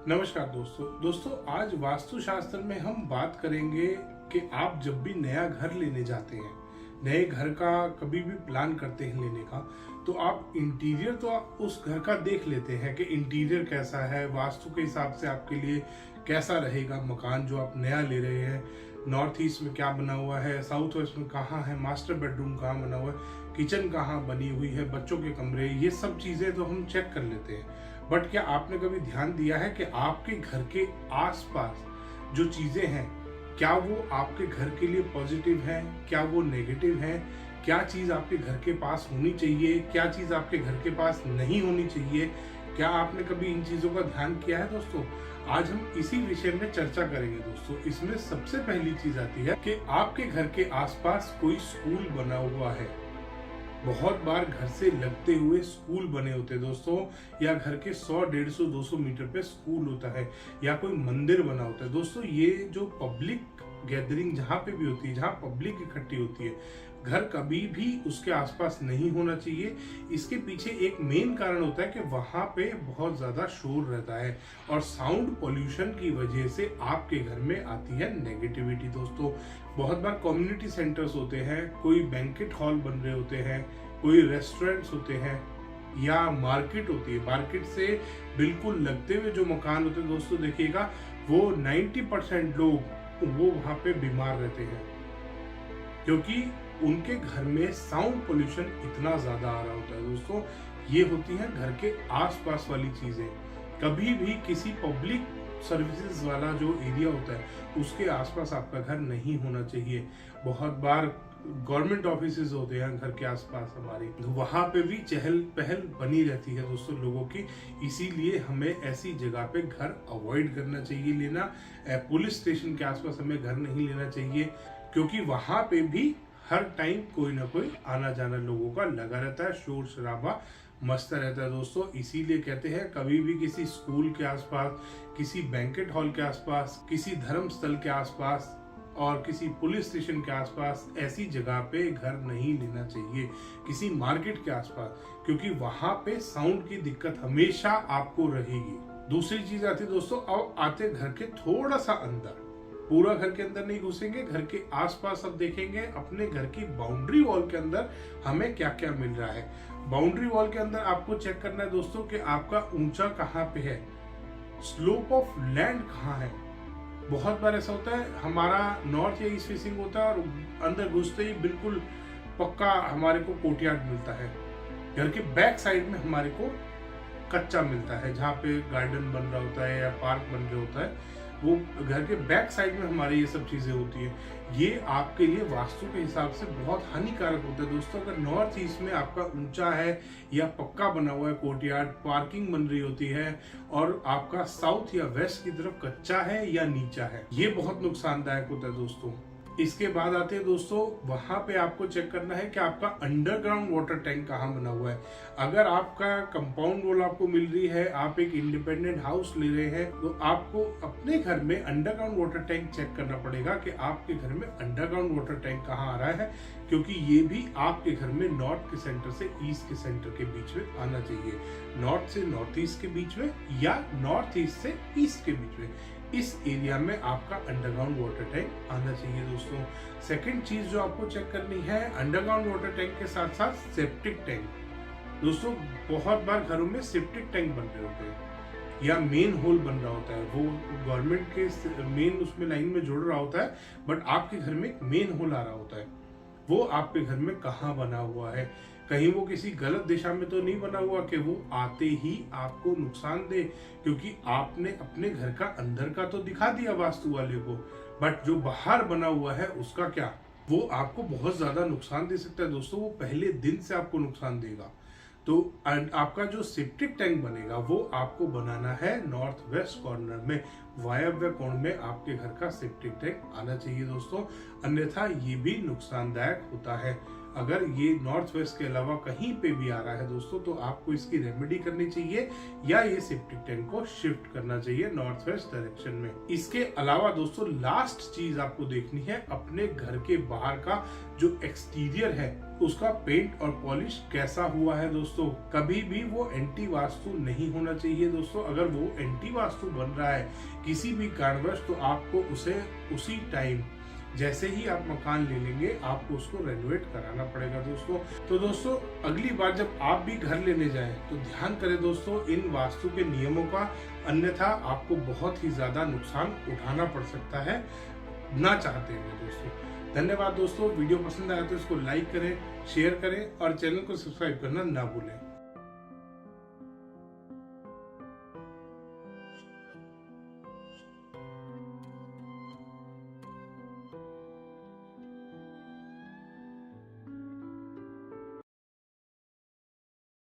नमस्कार दोस्तों आज वास्तुशास्त्र में हम बात करेंगे कि आप जब भी नया घर लेने जाते हैं, नए घर का कभी भी प्लान करते हैं लेने का, तो आप इंटीरियर तो आप उस घर का देख लेते हैं कि इंटीरियर कैसा है, वास्तु के हिसाब से आपके लिए कैसा रहेगा मकान जो आप नया ले रहे हैं। नॉर्थ ईस्ट में क्या बना हुआ है, साउथ वेस्ट में कहाँ है, मास्टर बेडरूम कहाँ बना हुआ है, किचन कहाँ बनी हुई है, बच्चों के कमरे, ये सब चीज़ें तो हम चेक कर लेते हैं। बट क्या आपने कभी ध्यान दिया है कि आपके घर के आसपास जो चीज़ें हैं, क्या वो आपके घर के लिए पॉजिटिव है, क्या वो नेगेटिव है, क्या चीज़ आपके घर के पास होनी चाहिए, क्या चीज़ आपके घर के पास नहीं होनी चाहिए। क्या आपने कभी इन चीज़ों का ध्यान किया है दोस्तों? आज हम इसी विषय में चर्चा करेंगे दोस्तों। इसमें सबसे पहली चीज़ आती है कि आपके घर के आसपास कोई स्कूल बना हुआ है। बहुत बार घर से लगते हुए स्कूल बने होते हैं दोस्तों, या घर के 100, 150, 200 मीटर पे स्कूल होता है, या कोई मंदिर बना होता है दोस्तों। ये जो पब्लिक गैदरिंग जहाँ पे भी होती है, जहाँ पब्लिक इकट्ठी होती है, घर कभी भी उसके आसपास नहीं होना चाहिए। इसके पीछे एक मेन कारण होता है कि वहाँ पे बहुत ज़्यादा शोर रहता है और साउंड पोल्यूशन की वजह से आपके घर में आती है नेगेटिविटी दोस्तों। बहुत बार कम्युनिटी सेंटर्स होते हैं, कोई बैंकेट हॉल बन रहे होते हैं, कोई रेस्टोरेंट्स होते हैं, या मार्केट होती है। मार्केट से बिल्कुल लगते हुए जो मकान होते हैं दोस्तों, देखिएगा वो 90% लोग वो वहाँ पे बीमार रहते हैं, क्योंकि उनके घर में साउंड पोल्यूशन इतना ज्यादा आ रहा होता है दोस्तों। ये होती है घर के आसपास वाली चीजें। कभी भी किसी पब्लिक सर्विसेज वाला जो एरिया होता है उसके आसपास आपका घर नहीं होना चाहिए। बहुत बार गवर्नमेंट ऑफिसेज होते हैं घर के आसपास हमारे, वहां पे भी चहल पहल बनी रहती है दोस्तों लोगों की। इसीलिए हमें ऐसी जगह पे घर अवॉइड करना चाहिए लेना। पुलिस स्टेशन के आसपास हमें घर नहीं लेना चाहिए, क्योंकि वहां पे भी हर टाइम कोई ना कोई आना जाना लोगों का लगा रहता है, शोर शराबा मस्त रहता है दोस्तों। इसीलिए कहते हैं कभी भी किसी स्कूल के आसपास, किसी बैंकेट हॉल के आसपास, किसी धर्म स्थल के आसपास और किसी पुलिस स्टेशन के आसपास ऐसी जगह पे घर नहीं लेना चाहिए। किसी मार्केट के आसपास, क्योंकि वहां पे साउंड की दिक्कत हमेशा आपको रहेगी। दूसरी चीज आती है दोस्तों, अब आते घर के थोड़ा सा अंदर, पूरा घर के अंदर नहीं घुसेंगे, घर के आसपास अब देखेंगे अपने घर की बाउंड्री वॉल के अंदर हमें क्या क्या मिल रहा है। बाउंड्री वॉल के अंदर आपको चेक करना है दोस्तों कि आपका ऊंचा कहाँ पे है, स्लोप ऑफ लैंड कहाँ है। बहुत बार ऐसा होता है हमारा नॉर्थ या ईस्ट फेसिंग होता है और अंदर घुसते ही बिल्कुल पक्का हमारे को कोर्टयार्ड मिलता है। घर के बैक साइड में हमारे को कच्चा मिलता है, जहाँ पे गार्डन बन रहा होता है या पार्क बन रहा होता है, वो घर के बैक साइड में हमारी ये सब चीजें होती है। ये आपके लिए वास्तु के हिसाब से बहुत हानिकारक होता है दोस्तों। अगर नॉर्थ ईस्ट में आपका ऊंचा है या पक्का बना हुआ है कोर्टयार्ड, पार्किंग बन रही होती है, और आपका साउथ या वेस्ट की तरफ कच्चा है या नीचा है, ये बहुत नुकसानदायक होता है दोस्तों। इसके बाद आते हैं दोस्तों, वहां पे आपको चेक करना है कि आपका अंडरग्राउंड वाटर टैंक कहाँ बना हुआ है। अगर आपका कंपाउंड वॉल आपको मिल रही है, आप एक इंडिपेंडेंट हाउस ले रहे हैं, तो आपको अपने घर में अंडरग्राउंड वाटर टैंक चेक करना पड़ेगा कि आपके घर में अंडरग्राउंड वाटर टैंक कहाँ आ रहा है, क्योंकि ये भी आपके घर में नॉर्थ के सेंटर से ईस्ट के सेंटर के बीच में आना चाहिए, नॉर्थ से नॉर्थ ईस्ट के बीच में या नॉर्थ ईस्ट से ईस्ट के बीच में। इस एरिया में आपका अंडरग्राउंड वाटर टैंक आना चाहिए दोस्तों। सेकंड चीज जो आपको चेक करनी है, अंडरग्राउंड वाटर टैंक के साथ साथ सेप्टिक टैंक दोस्तों। बहुत बार घरों में सेप्टिक टैंक बन रहे होते हैं या मेन होल बन रहा होता है, वो गवर्नमेंट के मेन उसमें लाइन में जुड़ रहा होता है, बट आपके घर में एक मेन होल आ रहा होता है। वो आपके घर में कहाँ बना हुआ है, कहीं वो किसी गलत दिशा में तो नहीं बना हुआ कि वो आते ही आपको नुकसान दे, क्योंकि आपने अपने घर का अंदर का तो दिखा दिया वास्तु वाले को, बट जो बाहर बना हुआ है उसका क्या, वो आपको बहुत ज्यादा नुकसान दे सकता है दोस्तों। वो पहले दिन से आपको नुकसान देगा। तो आपका जो सेप्टिक टैंक बनेगा वो आपको बनाना है नॉर्थ वेस्ट कॉर्नर में, वायव्य कोण में आपके घर का सेप्टिक टैंक आना चाहिए दोस्तों, अन्यथा ये भी नुकसानदायक होता है। अगर ये नॉर्थ वेस्ट के अलावा कहीं पे भी आ रहा है दोस्तों, तो आपको इसकी रेमेडी करनी चाहिए या ये सेप्टिक टैंक को शिफ्ट करना चाहिए नॉर्थ वेस्ट डायरेक्शन में। इसके अलावा दोस्तों लास्ट चीज आपको देखनी है, अपने घर के बाहर का जो एक्सटीरियर है उसका पेंट और पॉलिश कैसा हुआ है दोस्तों। कभी भी वो एंटी वास्तु नहीं होना चाहिए दोस्तों। अगर वो एंटी वास्तु बन रहा है किसी भी कारणवश, तो आपको उसे उसी टाइम जैसे ही आप मकान ले लेंगे आपको उसको रेनोवेट कराना पड़ेगा दोस्तों। तो दोस्तों अगली बार जब आप भी घर लेने जाएं तो ध्यान करें दोस्तों इन वास्तु के नियमों का, अन्यथा आपको बहुत ही ज्यादा नुकसान उठाना पड़ सकता है ना चाहते हुए दोस्तों। धन्यवाद दोस्तों। वीडियो पसंद आया तो इसको लाइक करें, शेयर करें और चैनल को सब्सक्राइब करना ना भूलें।